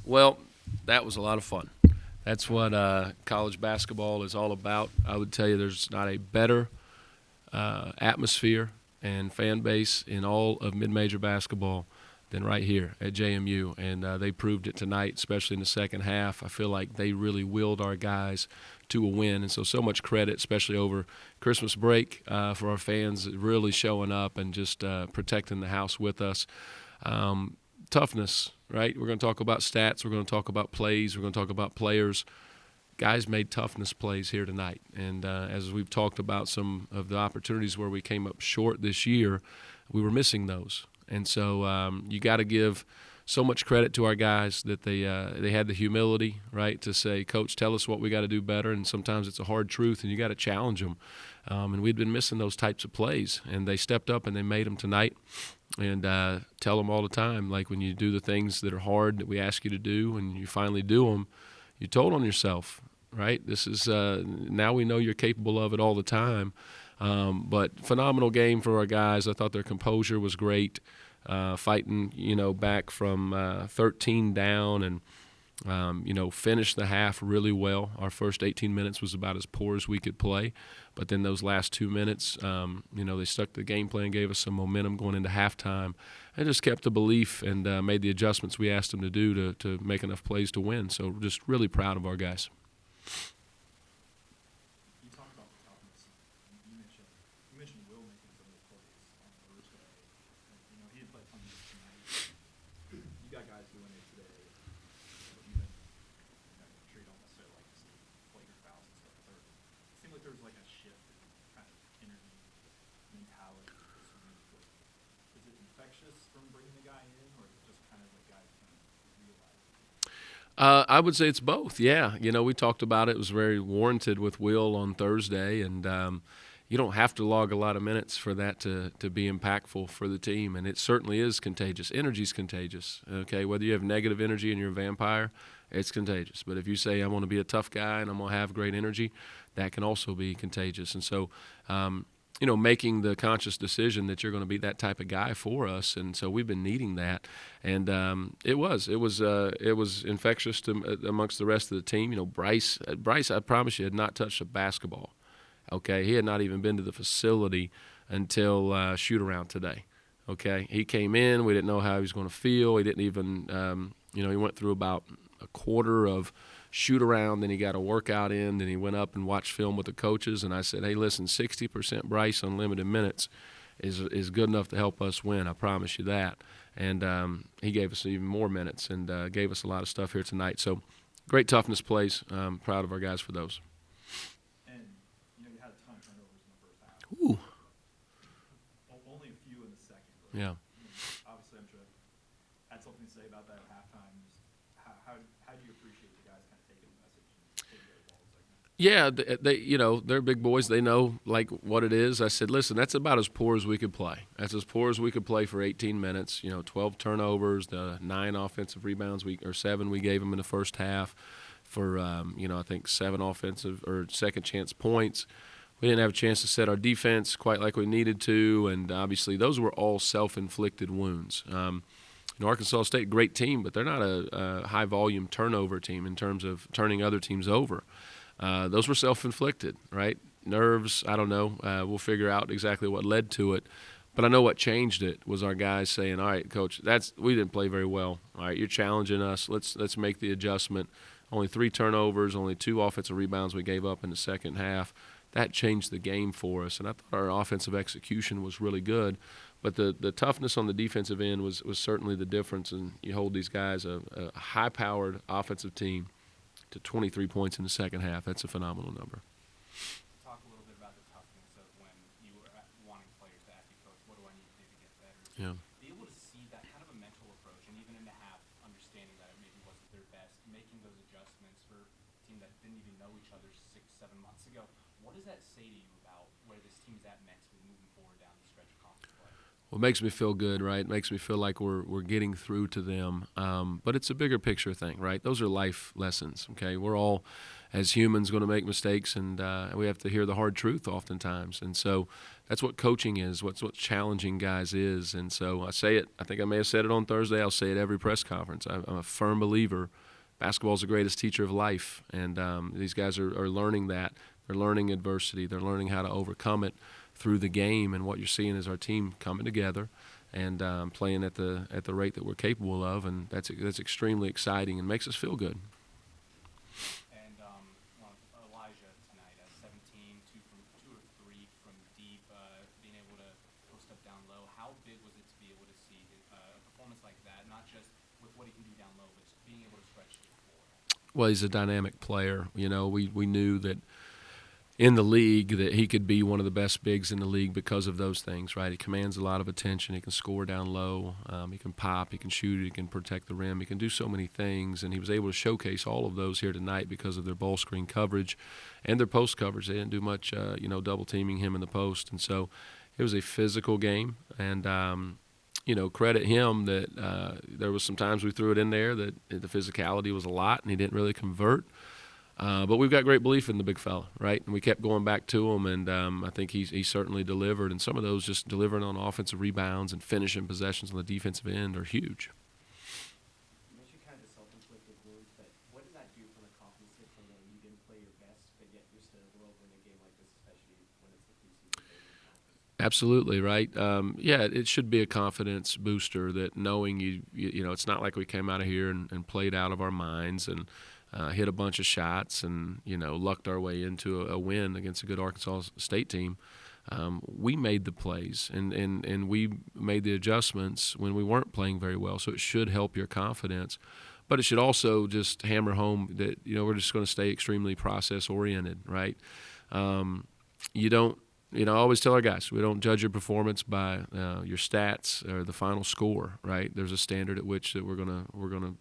Well, that was a lot of fun. That's what college basketball is all about. I would tell you there's not a better atmosphere and fan base in all of mid-major basketball than right here at JMU, and they proved it tonight, especially in the second half. I feel like they really willed our guys to a win, and so much credit, especially over Christmas break, for our fans really showing up and just protecting the house with us. Toughness, right? We're going to talk about stats. We're going to talk about plays. We're going to talk about players. Guys made toughness plays here tonight. And as we've talked about some of the opportunities where we came up short this year, we were missing those. And so you got to give so much credit to our guys that they had the humility, right, to say, Coach, tell us what we got to do better. And sometimes it's a hard truth, and you got to challenge them. And we'd been missing those types of plays, and they stepped up and they made them tonight. And tell them all the time, like when you do the things that are hard that we ask you to do and you finally do them, you told on yourself, right? This is now we know you're capable of it all the time. But phenomenal game for our guys. I thought their composure was great, fighting, back from 13 down and, finished the half really well. Our first 18 minutes was about as poor as we could play. But then those last 2 minutes, they stuck to the game plan, gave us some momentum going into halftime, and just kept the belief and made the adjustments we asked them to do to make enough plays to win. So just really proud of our guys. You talked about the toughness. You mentioned Will making some of the plays on Thursday. He didn't play a ton of minutes tonight. You got guys doing it today. I'm sure you don't necessarily like to see flagrant fouls and stuff. But it seemed like there was like a shift in kind of energy, mentality this week. Is it infectious from bringing the guy in, or is it just kind of like guys kind of realize? I would say it's both, yeah. We talked about it. It was very warranted with Will on Thursday, and you don't have to log a lot of minutes for that to be impactful for the team, and it certainly is contagious. Energy's contagious, okay? Whether you have negative energy and you're a vampire, it's contagious. But if you say, I'm going to be a tough guy and I'm going to have great energy, that can also be contagious. And so, making the conscious decision that you're going to be that type of guy for us, and so we've been needing that, and it was infectious amongst the rest of the team. Bryce, I promise you, had not touched a basketball. Okay, he had not even been to the facility until shoot around today. Okay, he came in, we didn't know how he was going to feel. He didn't even, he went through about a quarter of shoot around, then he got a workout in, then he went up and watched film with the coaches, and I said, hey, listen, 60% Bryce on limited minutes is good enough to help us win, I promise you that. And he gave us even more minutes and gave us a lot of stuff here tonight. So great toughness plays. Proud of our guys for those. And, you had a ton of turnovers in the first half. Ooh. Only a few in the second. But, Yeah. Obviously, I'm sure had something to say about that at halftime. Just how do you appreciate the guys kind of taking the message and taking the ball in the second half? Yeah, they're big boys. They know, like, what it is. I said, listen, that's about as poor as we could play. That's as poor as we could play for 18 minutes. 12 turnovers, the 9 offensive rebounds, 7 we gave them in the first half for, I think 7 offensive or second chance points. We didn't have a chance to set our defense quite like we needed to, and obviously those were all self-inflicted wounds. Arkansas State, great team, but they're not a high-volume turnover team in terms of turning other teams over. Those were self-inflicted, right? Nerves, I don't know. We'll figure out exactly what led to it. But I know what changed it was our guys saying, all right, Coach, we didn't play very well. All right, you're challenging us. Let's make the adjustment. Only 3 turnovers, only 2 offensive rebounds we gave up in the second half. That changed the game for us, and I thought our offensive execution was really good. But the toughness on the defensive end was certainly the difference, and you hold these guys, a high-powered offensive team, to 23 points in the second half. That's a phenomenal number. Talk a little bit about the toughness of when you were wanting players to ask you, Coach, what do I need to do to get better? Yeah. Be able to see that kind of a mental approach, and even in the half, understanding that it maybe wasn't their best, making those adjustments for a team that didn't even know each other 6-7 months ago. What does that say to you about where this team's at mentally moving forward down the stretch of conference play? Well, it makes me feel good, right? It makes me feel like we're getting through to them. But it's a bigger picture thing, right? Those are life lessons, okay? We're all as humans, going to make mistakes, and we have to hear the hard truth oftentimes. And so that's what coaching is, what challenging guys is. And so I say it, I think I may have said it on Thursday, I'll say it every press conference. I'm a firm believer basketball is the greatest teacher of life, and these guys are learning that. They're learning adversity. They're learning how to overcome it through the game, and what you're seeing is our team coming together and playing at the rate that we're capable of, and that's extremely exciting and makes us feel good. And Elijah tonight at 17, two or three from deep, being able to post up down low. How big was it to be able to see a performance like that, not just with what he can do down low, but just being able to stretch the floor? Well, he's a dynamic player. You know, we knew that in the league that he could be one of the best bigs in the league because of those things, right? He commands a lot of attention. He can score down low. He can pop. He can shoot. He can protect the rim. He can do so many things, and he was able to showcase all of those here tonight because of their ball screen coverage and their post coverage. They didn't do much, double teaming him in the post, and so it was a physical game. And credit him that there was some times we threw it in there that the physicality was a lot, and he didn't really convert. But we've got great belief in the big fella, right? And we kept going back to him, and I think he certainly delivered. And some of those just delivering on offensive rebounds and finishing possessions on the defensive end are huge. You mentioned kind of the self-inflicted wounds, but what does that do from a confidence standpoint when you didn't play your best, but yet you're still able to win a game like this, especially when it's the preseason game? Absolutely, right? It should be a confidence booster that knowing it's not like we came out of here and played out of our minds and hit a bunch of shots and, lucked our way into a win against a good Arkansas State team. We made the plays and we made the adjustments when we weren't playing very well, so it should help your confidence. But it should also just hammer home that, we're just going to stay extremely process-oriented, right? I always tell our guys, we don't judge your performance by your stats or the final score, right? There's a standard at which that we're gonna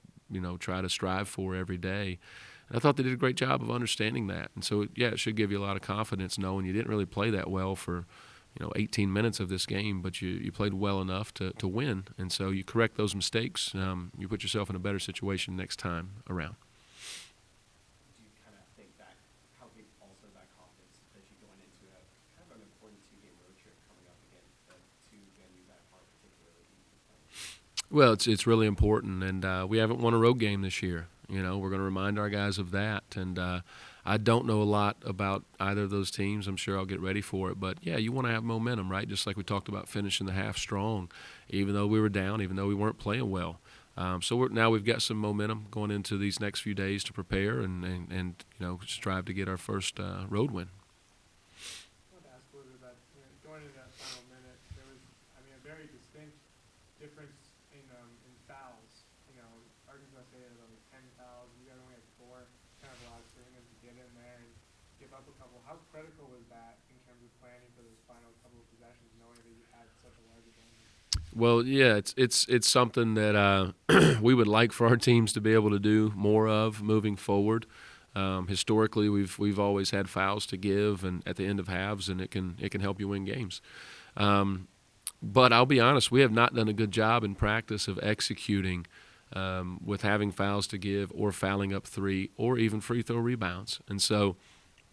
try to strive for every day. And I thought they did a great job of understanding that. And so, it should give you a lot of confidence knowing you didn't really play that well for, 18 minutes of this game, but you played well enough to win. And so you correct those mistakes. You put yourself in a better situation next time around. Do you kind of think that how big also that confidence, especially going into a kind of an important two-game road trip coming up against the two venues that are particularly easy to play? Well, it's really important, and we haven't won a road game this year. We're going to remind our guys of that. And I don't know a lot about either of those teams. I'm sure I'll get ready for it. But, you want to have momentum, right? Just like we talked about finishing the half strong, even though we were down, even though we weren't playing well. So now we've got some momentum going into these next few days to prepare and strive to get our first road win. I wanted to ask a little bit about, going into that final minute, there was, a very distinct difference in fouls. Arkansas State had like 10 fouls. You guys only had 4. Kind of allowed Serena to get in there and give up a couple. How critical was that in terms of planning for those final couple of possessions, knowing that you had such a large advantage? Well, it's something that we would like for our teams to be able to do more of moving forward. Historically, we've always had fouls to give and at the end of halves, and it can help you win games. But I'll be honest, we have not done a good job in practice of executing with having fouls to give or fouling up 3 or even free throw rebounds. And so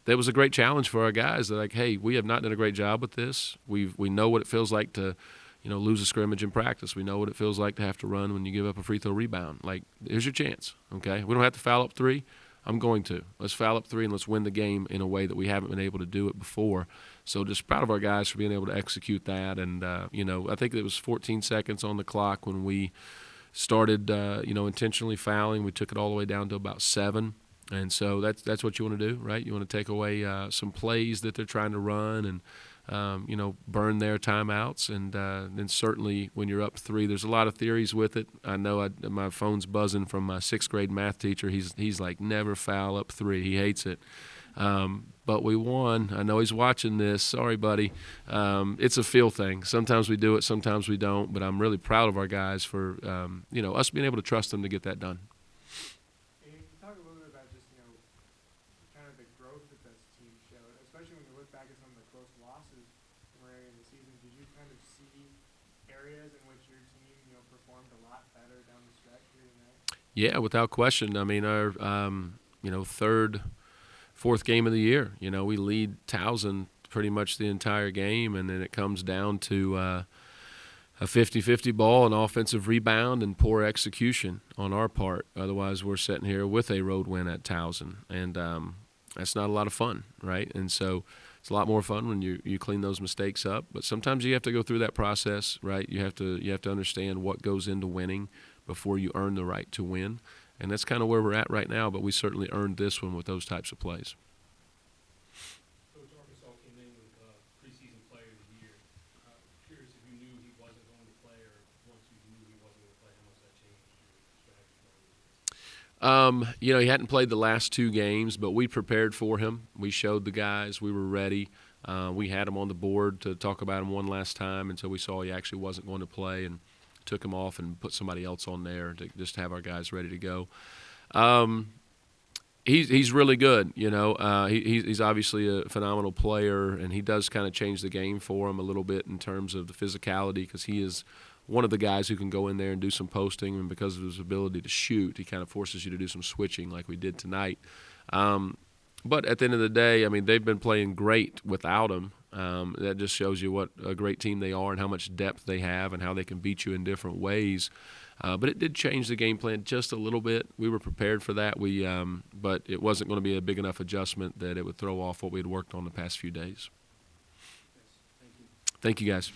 that was a great challenge for our guys. They're like, hey, we have not done a great job with this. We know what it feels like to lose a scrimmage in practice. We know what it feels like to have to run when you give up a free throw rebound. Like, here's your chance, okay? We don't have to foul up 3. I'm going to. Let's foul up 3 and let's win the game in a way that we haven't been able to do it before. So just proud of our guys for being able to execute that. And, I think it was 14 seconds on the clock when we started, intentionally fouling. We took it all the way down to about 7. And so that's what you want to do, right? You want to take away some plays that they're trying to run and, burn their timeouts. And then certainly when you're up 3, there's a lot of theories with it. I know my phone's buzzing from my 6th grade math teacher. He's like, never foul up 3. He hates it. But we won. I know he's watching this. Sorry, buddy. It's a feel thing. Sometimes we do it, sometimes we don't. But I'm really proud of our guys for, us being able to trust them to get that done. And you can talk a little bit about just, kind of the growth that this team showed, especially when you look back at some of the close losses from earlier in the season. Did you kind of see areas in which your team, performed a lot better down the stretch here tonight? Yeah, without question. I mean, our, third fourth game of the year. You know, we lead Towson pretty much the entire game, and then it comes down to a 50-50 ball, an offensive rebound, and poor execution on our part. Otherwise, we're sitting here with a road win at Towson, and that's not a lot of fun, right? And so it's a lot more fun when you clean those mistakes up. But sometimes you have to go through that process, right? You have to understand what goes into winning before you earn the right to win. And that's kind of where we're at right now, but we certainly earned this one with those types of plays. Coach, Arkansas came in with preseason player of the year. Curious if you knew he wasn't going to play, or once you knew he wasn't going to play, how much that changed your strategy? You know, he hadn't played the last 2 games, but we prepared for him. We showed the guys we were ready. We had him on the board to talk about him one last time until we saw he actually wasn't going to play, and took him off and put somebody else on there to just have our guys ready to go. He's really good, you know. He's obviously a phenomenal player, and he does kind of change the game for him a little bit in terms of the physicality, because he is one of the guys who can go in there and do some posting, and because of his ability to shoot, he kind of forces you to do some switching like we did tonight. But at the end of the day, I mean, they've been playing great without him. That just shows you what a great team they are and how much depth they have and how they can beat you in different ways. But it did change the game plan just a little bit. We were prepared for that. But it wasn't going to be a big enough adjustment that it would throw off what we had worked on the past few days. Yes, thank you. Thank you, guys.